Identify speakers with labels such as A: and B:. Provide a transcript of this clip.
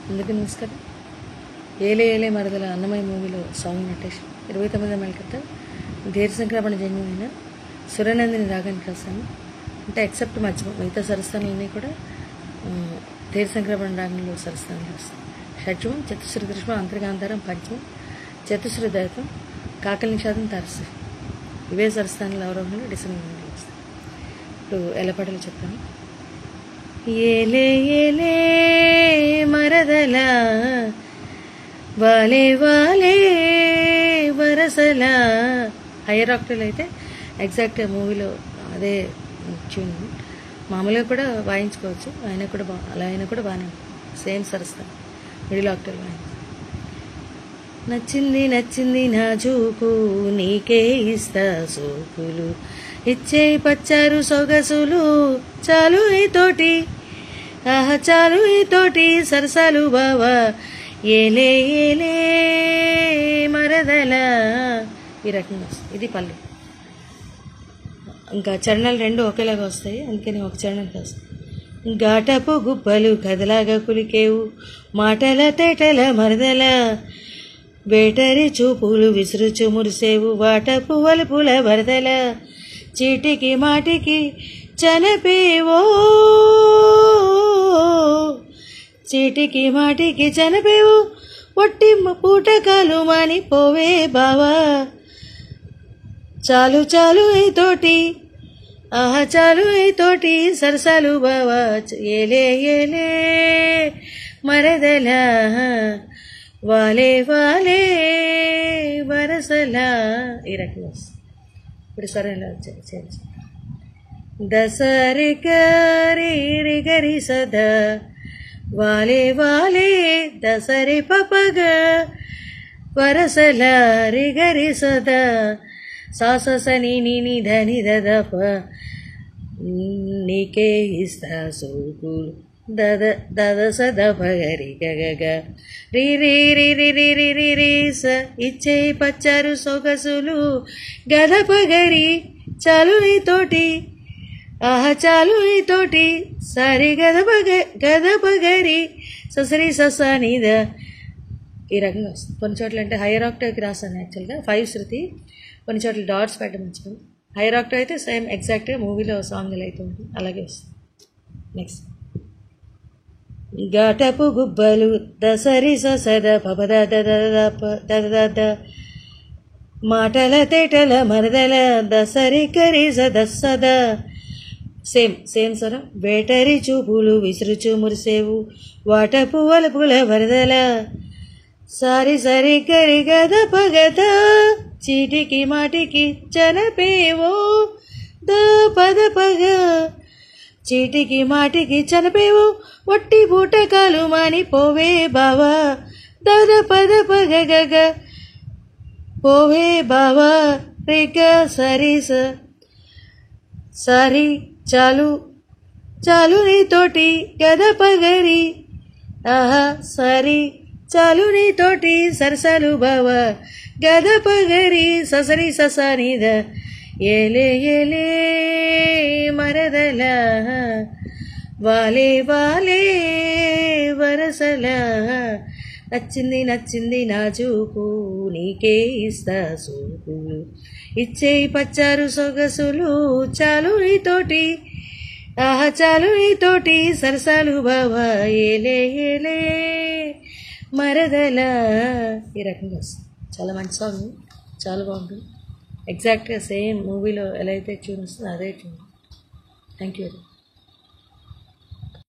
A: అందుకని నమస్కారం. ఏలే ఏలే మరదల అన్నమయ్య మూవీలో సాంగ్ నటేషన్ 29 ఏళ్ళ క్రితం ధీర సంక్రమణ జన్యమైన సురనందిని రాగానికి రాశాను. అంటే ఎక్సెప్ట్ మధ్య మిగతా సరస్థానాలన్నీ కూడా ధీర సంక్రమణ రాగంలో సరస్థానాలు రాస్తాను. షడ్జమం చతుశ్రీ కృష్ణ అంతర్గాంధారం పంచమం చతుశ్రీ దైతం కాకల నిషాదం తారసు ఇవే సరస్థానాల అవరోహణలో డిసెంబర్ వస్తాను. ఇప్పుడు ఎలపాటలు చెప్తాను. ఏలే ఏలే మరదల వాలే వాలే వరసల హయ్యర్ ఆక్టల్ అయితే ఎగ్జాక్ట్ మూవీలో అదే ట్యూన్. మామూలుగా కూడా వాయించుకోవచ్చు, ఆయన కూడా అలా అయినా కూడా బాగానే సేమ్ సరస్తా మిడిల్ ఆక్టల్ వాయించు. నచ్చింది నచ్చింది నా చూపు నీకే ఇస్తా సోకులు ఇచ్చే పచ్చారు సొగసులు చాలు ఈ తోటి ఆహా చాలు ఈ తోటి సరసాలు బావా ఏలే ఏలే మరదల ఈ రకంగా వస్తుంది. ఇది పల్లె. ఇంకా చరణాలు రెండు ఒకేలాగా వస్తాయి, అందుకని ఒక చరణం వస్తాయి. ఘాటపు గుబ్బలు కదలాగా కులికేవు మాటల తేటల మరదల వేటరి చూపులు విసురుచు మురిసేవు వాటపు వలుపుల వరదల చీటికి మాటికి చనపేవో చీటికి మాటికి చనపేవు ఒట్టి పూటకాలు మాని పోవే బావా చాలు చాలు ఈ తోటి ఆహా చాలు ఈ తోటి సరసాలు బావా ఏలే ఏలే మరదల వాలే వాలే వరసలా ఈ రకంగా వస్తుంది. ఇప్పుడు సరే చేసి దసరి గరి గరి సదా వాలే వాలే దసరి పపగ వరసల రిగరి సదా సాసని ని ధని దదప నీకే ఇస్తా సోకులు దద దద సద భగరి గగ రి రి రి రి రి రి రి రి స ఇచ్చే పచ్చారు సొగసులు గద పగరి చాలు ఈ తోటి ఆహా చాలు ఈ తోటి సరి గద పగరి ససరి ససానిద ఈ రకంగా వస్తుంది. కొన్ని చోట్ల అంటే హైయర్ ఆక్టేవ్కి రాస్తాను యాక్చువల్గా 5 శృతి, కొన్ని చోట్ల డాట్స్ పెట్టడం మంచిది. హైయర్ ఆక్టేవ్ అయితే సేమ్ ఎగ్జాక్ట్గా మూవీలో సాంగ్ ఎలా అయితే ఉంటుంది అలాగే వస్తుంది. నెక్స్ట్ ఘాటపు గుబ్బలు దసరి సద పపద దద మాటల తేటల మరదల దసరి కరి సద సేమ్ స్వరం వేటరి చూపులు విసురుచు మురిసేవు వాటపు వలుపుల వరదల సారి సరి కరి గద పగద చీటికి మాటికి చనపేవో ద పద పగ చీటికి మాటికి చనపేవో ఒట్టి బూటకాలు మాని పోవే బావా దద పద పగ గగ పోవే బావా రేగ సరి సరి చాలు చాలు నీ తోటి గద పగరి ఆహా సరి చాలు నీ తోటి సరసాలు బావా గద పగరి ససరి ససానిద ఏలే ఏలే మరదల వాలే వాలే వరసల నచ్చింది నచ్చింది నా చూపు నీకే ఇస్తా సోకులు ఇచ్చే పచ్చారు సొగసులు చాలు ఈ తోటి ఆహా చాలు ఈ తోటి సరసాలు బావా ఏలే ఏలే మరదల ఈ రకంగా వస్తుంది. చాలా మంచి సాంగ్, చాలా బాగుంటుంది. ఎగ్జాక్ట్గా సేమ్ మూవీలో ఎలా అయితే ట్యూన్ వస్తుందో అదే ట్యూన్. Thank you.